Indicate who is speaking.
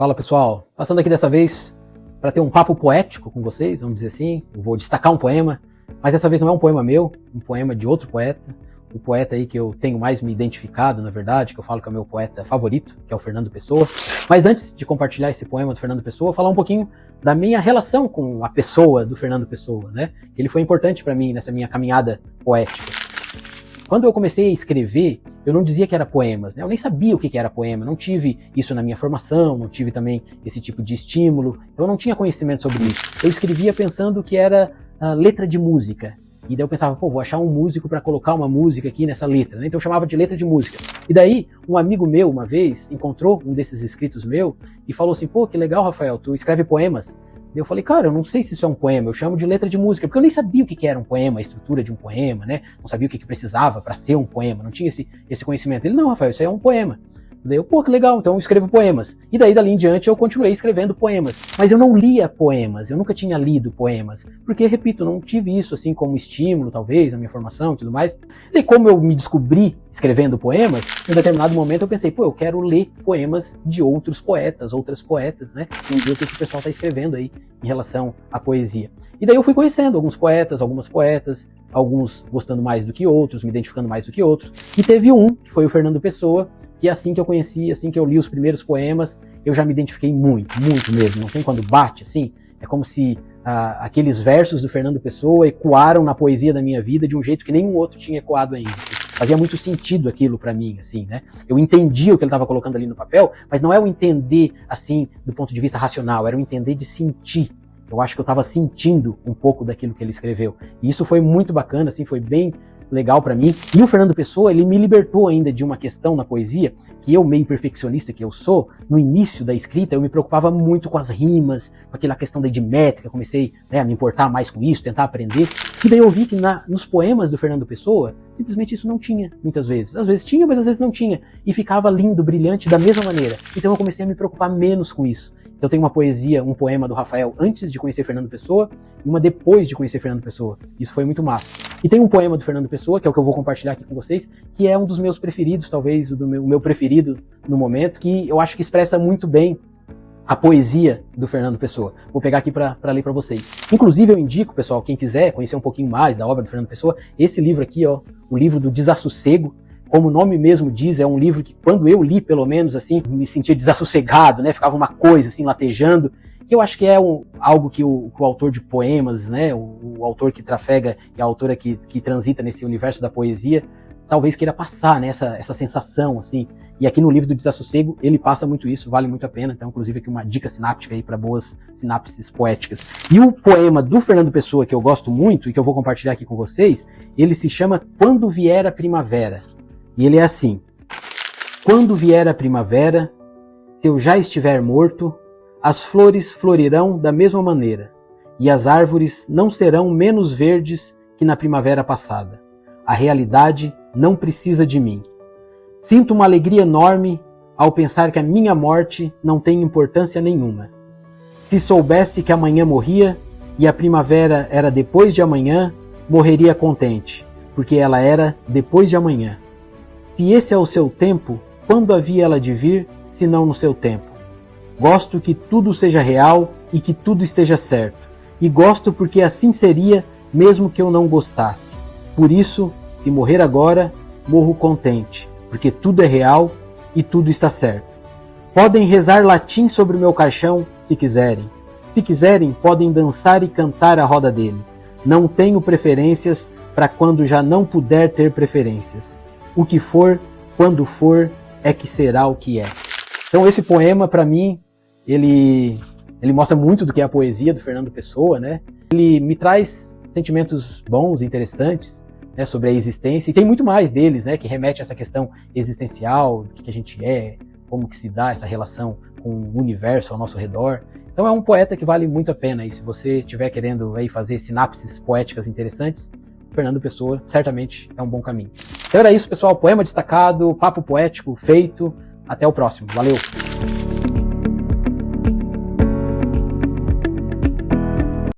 Speaker 1: Fala pessoal, passando aqui dessa vez para ter um papo poético com vocês, vamos dizer assim. Eu vou destacar um poema, mas dessa vez não é um poema meu, um poema de outro poeta. O poeta aí que eu tenho mais me identificado, na verdade, que eu falo que é o meu poeta favorito, que é o Fernando Pessoa. Mas antes de compartilhar esse poema do Fernando Pessoa, vou falar um pouquinho da minha relação com a pessoa do Fernando Pessoa, né? Ele foi importante para mim nessa minha caminhada poética. Quando eu comecei a escrever, eu não dizia que era poemas, né? Eu nem sabia o que era poema, não tive isso na minha formação, não tive também esse tipo de estímulo, eu não tinha conhecimento sobre isso. Eu escrevia pensando que era letra de música, e daí eu pensava, pô, vou achar um músico para colocar uma música aqui nessa letra, né? Então eu chamava de letra de música. E daí, um amigo meu, uma vez, encontrou um desses escritos meu e falou assim, pô, que legal, Rafael, tu escreve poemas. Eu falei, cara, eu não sei se isso é um poema, eu chamo de letra de música, porque eu nem sabia o que era um poema, a estrutura de um poema, né? Não sabia o que precisava para ser um poema, não tinha esse conhecimento. Ele, não, Rafael, isso aí é um poema. Daí eu, pô, que legal, então eu escrevo poemas. E daí, dali em diante, eu continuei escrevendo poemas. Mas eu não lia poemas, eu nunca tinha lido poemas. Porque, repito, não tive isso assim como estímulo, talvez, na minha formação e tudo mais. E como eu me descobri escrevendo poemas, em determinado momento eu pensei, pô, eu quero ler poemas de outros poetas, outras poetas, né? E ver o que o pessoal está escrevendo aí em relação à poesia. E daí eu fui conhecendo alguns poetas, algumas poetas, alguns gostando mais do que outros, me identificando mais do que outros. E teve um, que foi o Fernando Pessoa, que assim que eu conheci, assim que eu li os primeiros poemas, eu já me identifiquei muito, muito mesmo. Não tem quando bate, assim, é como se aqueles versos do Fernando Pessoa ecoaram na poesia da minha vida de um jeito que nenhum outro tinha ecoado ainda. Fazia muito sentido aquilo pra mim, assim, né? Eu entendia o que ele estava colocando ali no papel, mas não é o entender, assim, do ponto de vista racional, era o entender de sentir. Eu acho que eu estava sentindo um pouco daquilo que ele escreveu. E isso foi muito bacana, assim, foi bem legal para mim. E o Fernando Pessoa, ele me libertou ainda de uma questão na poesia, que eu, meio perfeccionista que eu sou, no início da escrita eu me preocupava muito com as rimas, com aquela questão da idimétrica, comecei, né, a me importar mais com isso, tentar aprender. E daí eu vi que nos poemas do Fernando Pessoa, simplesmente isso não tinha, muitas vezes. Às vezes tinha, mas às vezes não tinha. E ficava lindo, brilhante, da mesma maneira. Então eu comecei a me preocupar menos com isso. Eu tenho uma poesia, um poema do Rafael antes de conhecer Fernando Pessoa e uma depois de conhecer Fernando Pessoa. Isso foi muito massa. E tem um poema do Fernando Pessoa, que é o que eu vou compartilhar aqui com vocês, que é um dos meus preferidos, talvez o meu preferido no momento, que eu acho que expressa muito bem a poesia do Fernando Pessoa. Vou pegar aqui para ler para vocês. Inclusive eu indico, pessoal, quem quiser conhecer um pouquinho mais da obra do Fernando Pessoa, esse livro aqui, ó, o livro do Desassossego. Como o nome mesmo diz, é um livro que quando eu li, pelo menos, assim, me sentia desassossegado, né? Ficava uma coisa assim, latejando. Que eu acho que é algo que o autor de poemas, né? O autor que trafega e a autora que transita nesse universo da poesia, talvez queira passar, né? Essa sensação, assim. E aqui no livro do Desassossego, ele passa muito isso, vale muito a pena. Então, inclusive, aqui uma dica sináptica aí para boas sinapses poéticas. E o poema do Fernando Pessoa, que eu gosto muito e que eu vou compartilhar aqui com vocês, ele se chama Quando Vier a Primavera. E ele é assim: quando vier a primavera, se eu já estiver morto, as flores florirão da mesma maneira, e as árvores não serão menos verdes que na primavera passada. A realidade não precisa de mim. Sinto uma alegria enorme ao pensar que a minha morte não tem importância nenhuma. Se soubesse que amanhã morria, e a primavera era depois de amanhã, morreria contente, porque ela era depois de amanhã. Se esse é o seu tempo, quando havia ela de vir, se não no seu tempo? Gosto que tudo seja real e que tudo esteja certo. E gosto porque assim seria, mesmo que eu não gostasse. Por isso, se morrer agora, morro contente, porque tudo é real e tudo está certo. Podem rezar latim sobre o meu caixão, se quiserem. Se quiserem, podem dançar e cantar à roda dele. Não tenho preferências para quando já não puder ter preferências. O que for, quando for, é que será o que é. Então esse poema, para mim, ele mostra muito do que é a poesia do Fernando Pessoa, né? Ele me traz sentimentos bons, interessantes, né, sobre a existência, e tem muito mais deles, né, que remete a essa questão existencial, do que a gente é, como que se dá essa relação com o universo ao nosso redor. Então é um poeta que vale muito a pena, e se você estiver querendo aí fazer sinapses poéticas interessantes, Fernando Pessoa certamente é um bom caminho. Então era isso, pessoal. Poema destacado, papo poético feito. Até o próximo. Valeu!